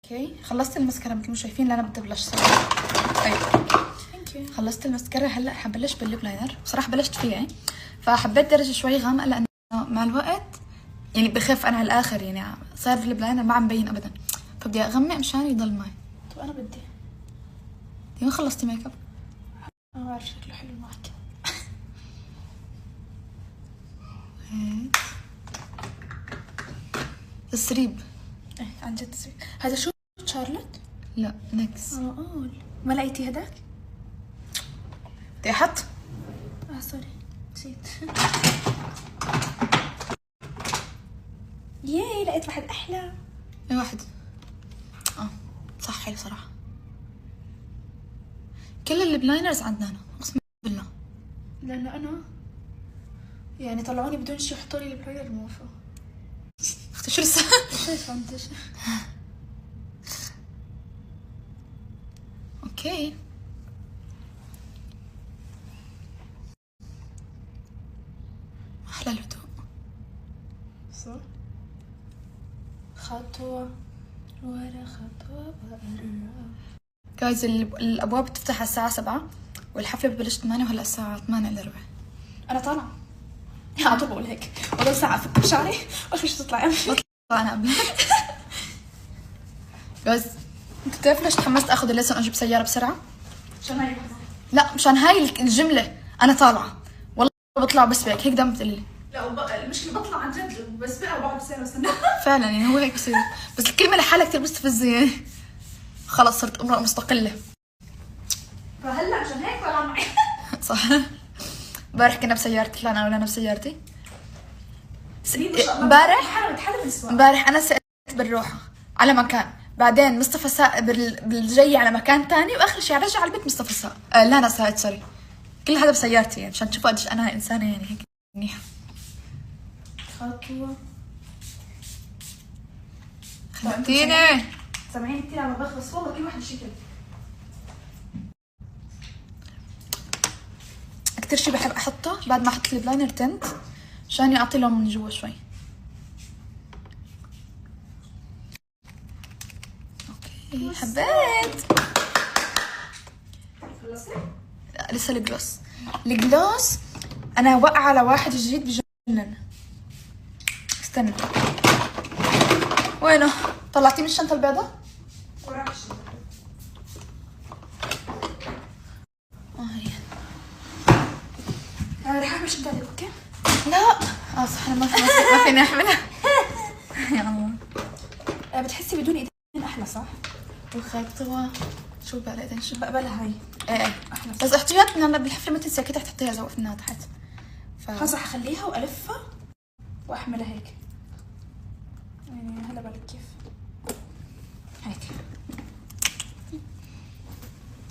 اوكي خلصت المسكرة مثل ما شايفين. لا انا بدي ابلش صراحة. ايوه خلصت المسكرة. هلا حبلش بالليب لاينر. بصراحة بلشت فيه يعني، فحبيت درجة شوي غامقة لانه مع الوقت يعني بخف انا على الاخر، يعني صار في الليب لاينر ما عم بين ابدا، فبدي اغمق مشان يضل معي. طب انا بدي ما خلصتي ميك اب؟ انا بعرف شكله حلو معك. هيك تسريب. ايه عن جد تسوي. هذا شو شارلوت؟ لا نكس. قول ما لقيتي هداك؟ بدي احط. سوري نسيت. ياي لقيت واحد احلى. اي واحد. صح حلو صراحة. كل الليب لاينرز عندنا هنا اقسم بالله. لانه انا يعني طلعوني بدون شي يحطوا لي البلاير موفق. اختي شو لسه؟ شايفه انت اوكي احلى الهدوء. صح. خطوه ورا خطوه بقرب. جايز الابواب بتفتح على الساعة 7 والحفلة ببلش 8 وهلا الساعة 8 الا ربع. انا طالعه على طول بقول هيك وضل ساعه افك بشعري واخر شي تطلعي. بطلع انا قبل. جايز انت بتعرف ليش تحمست اخذ الليسن اجيب سيارة بسرعة؟ عشان هاي لا مشان هاي الجملة انا طالعة والله بطلع بسبق هيك دائما بتقلي. لا المشكله بطلع عن جد بس بقى وبقعد بسير استنى. فعلا يعني هو هيك بصير، بس الكلمة لحالها كثير مستفزة يعني. خلص صرت امرأة مستقلة. فهلا عشان هيك طالعه معي. صح. امبارح كنا بسيارتي، طلعنا ولا انا بسيارتي. امبارح انا سقت بالروحة على مكان، بعدين مصطفى ساق بالجاي على مكان تاني، واخر شيء رجع على البيت مصطفى ساق. لا انا ساقت سوري. كل هذا بسيارتي يعني عشان تشوفوا قديش انا انسانة يعني هيك منيحة. خطوه خلتيني سامعين كثير عم بخلص والله كل واحد شكل. كتير شي بحب احطه بعد ما احط البلاينر تنت عشان يعطي لون من جوا شوي. اوكي حبيت. خلصتي؟ لسه الجلوس. الجلوس انا واقعه على واحد جديد بجنن. استنى وينه؟ طلعتيه من الشنطه البيضاء؟ وراك الشنطه. هي انا رح اعمل شنطه اوكي؟ لا صح انا ما فيني احملها. يا الله. بتحسي بدون ايدين احلى صح؟ الخطوه شو بقى الايدين شو بقبلها هاي ايه احلى. بس احتياط من بالحفله ما تنسي اكيد تحطيها زوقفناها تحت. خلص رح اخليها والفها واحملها هيك. يعني هلا بالك كيف هيك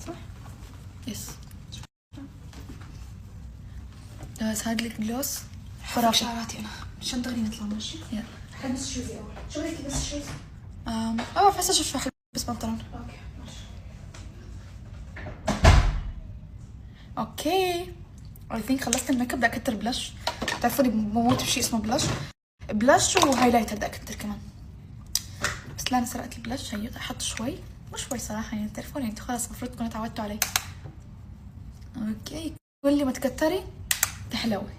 صح؟ يس. بس هاد الجلوس خرافي. شعراتي انا عشان دغري نطلع ماشي. يلا حلبس شوزي اول. شو هيك بس شوز؟ بس اشوف بس بنطلون. اوكي ماشي. اوكي اي ثينك خلصت الميك اب. بدي اكتر بلاش، بتعرفوني بموت بشيء اسمه بلاش وهايلايتر بدي اكتر كمان. بس لا انا سرقت البلاش. هي احط شوي مو شوي صراحه يعني، بتعرفوني انتوا خلاص المفروض تكونوا تعودتوا علي. اوكي كل ما تكتري تحلوي.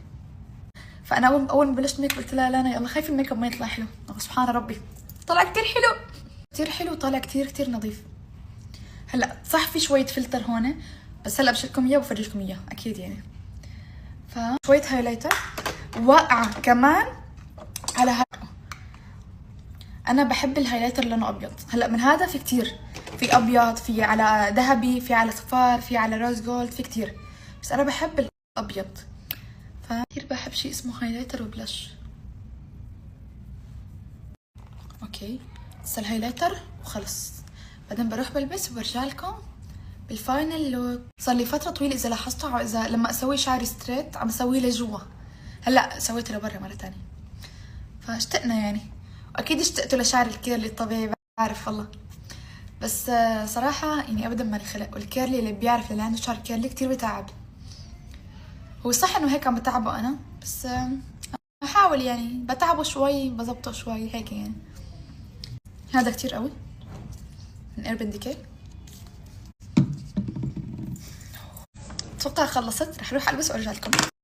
فانا اول ما بلشت ميك اب قلت لها لا انا يلا خايفه الميك اب ما يطلع حلو. سبحان ربي طلع كتير حلو كتير حلو. طالع كتير نظيف. هلا صح في شويه فلتر هون، بس هلا بشيلكم اياه وبفرجيكم اياه اكيد يعني. فشويه هايلايتر واقعه كمان على انا بحب الهايلايتر لونه ابيض. هلا من هذا في كتير، في ابيض، في على ذهبي، في على صفار، في على روز جولد، في كتير، بس انا بحب الابيض. فكتير بحب شيء اسمه هايلايتر وبلاش. اوكي بس الهايلايتر وخلص، بعدين بروح بلبس وبرجع لكم بالفاينل لوك. صار لي فتره طويله اذا لاحظتوا، او اذا لما اسوي شعري ستريت عم اسويه لجوا، هلا سويته لبرا مره ثانيه. فاشتقنا يعني، واكيد اشتقتوا لشعر الكيرلي الطبيعي بعرف والله، بس صراحه يعني ابدا ماني خلق. والكيرلي اللي بيعرف اللي عنده شعر كيرلي كتير بتعب. هو صح انه هيك عم بتعبه انا، بس بحاول يعني بتعبه شوي بظبطه شوي هيك يعني. هذا كتير قوي من ايربن ديكي. اتوقع خلصت، رح اروح البس وارجع لكم.